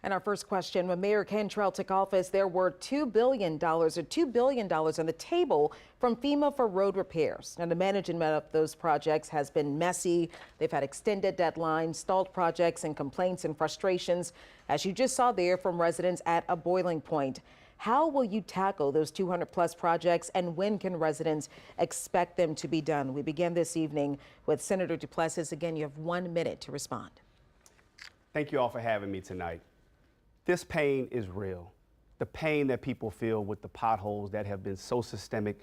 And our first question, when Mayor Cantrell took office, there were $2 billion on the table from FEMA for road repairs. Now, the management of those projects has been messy. They've had extended deadlines, stalled projects, and complaints and frustrations, as you just saw there, from residents at a boiling point. How will you tackle those 200+ projects, and when can residents expect them to be done? We began this evening with Senator Duplessis. Again, you have 1 minute to respond. Thank you all for having me tonight. This pain is real. The pain that people feel with the potholes that have been so systemic.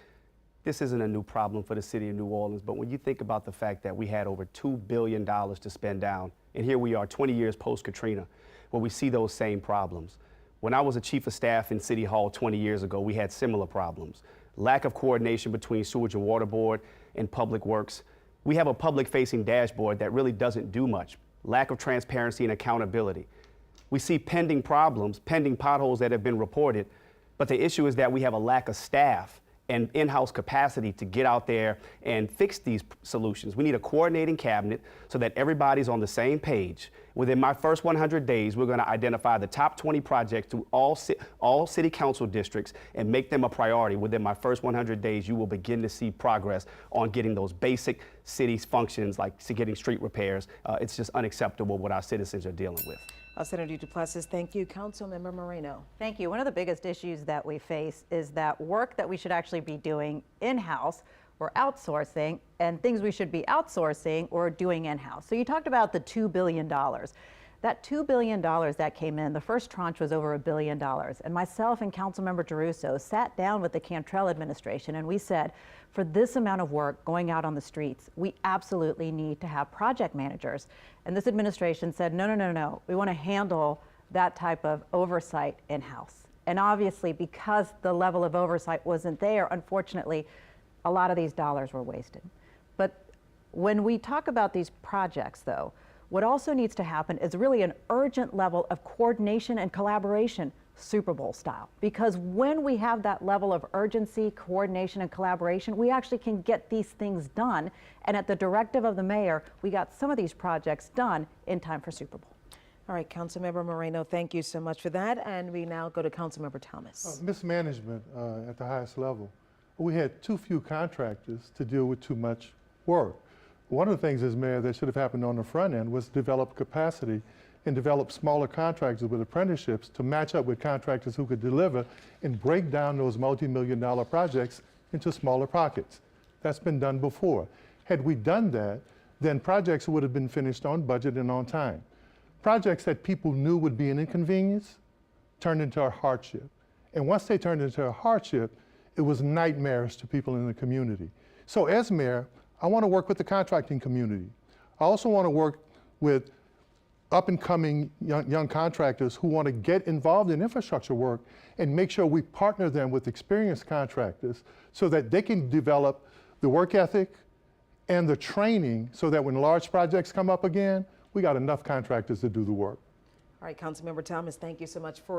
This isn't a new problem for the city of New Orleans, but when you think about the fact that we had over $2 billion to spend down, and here we are 20 years post-Katrina, where we see those same problems. When I was a chief of staff in City Hall 20 years ago, we had similar problems. Lack of coordination between Sewage and Water Board and Public Works. We have a public-facing dashboard that really doesn't do much. Lack of transparency and accountability. We see pending problems, pending potholes that have been reported, but the issue is that we have a lack of staff and in-house capacity to get out there and fix these solutions. We need a coordinating cabinet so that everybody's on the same page. Within my first 100 days, we're going to identify the top 20 projects through all city council districts and make them a priority. Within my first 100 days, you will begin to see progress on getting those basic city functions like getting street repairs. It's just unacceptable what our citizens are dealing with. Senator Duplessis, thank you. Councilmember Moreno. Thank you. One of the biggest issues that we face is that work that we should actually be doing in-house, we're outsourcing, and things we should be outsourcing or doing in-house. So you talked about the $2 billion. That $2 billion that came in, the first tranche was over $1 billion. And myself and Councilmember DeRusso sat down with the Cantrell administration and we said, for this amount of work going out on the streets, we absolutely need to have project managers. And this administration said, no, no, no, no. We want to handle that type of oversight in-house. And obviously, because the level of oversight wasn't there, unfortunately, a lot of these dollars were wasted. But when we talk about these projects, though, what also needs to happen is really an urgent level of coordination and collaboration, Super Bowl style. Because when we have that level of urgency, coordination, and collaboration, we actually can get these things done. And at the directive of the mayor, we got some of these projects done in time for Super Bowl. All right, Councilmember Moreno, thank you so much for that. And we now go to Councilmember Thomas. Mismanagement at the highest level. We had too few contractors to deal with too much work. One of the things as mayor that should have happened on the front end was develop capacity and develop smaller contractors with apprenticeships to match up with contractors who could deliver and break down those multi-million-dollar projects into smaller pockets. That's been done before. Had we done that, then projects would have been finished on budget and on time. Projects that people knew would be an inconvenience turned into a hardship. And once they turned into a hardship, it was nightmares to people in the community. So as mayor, I want to work with the contracting community. I also want to work with up-and-coming young contractors who want to get involved in infrastructure work and make sure we partner them with experienced contractors so that they can develop the work ethic and the training so that when large projects come up again, we got enough contractors to do the work. All right, Councilmember Thomas, thank you so much for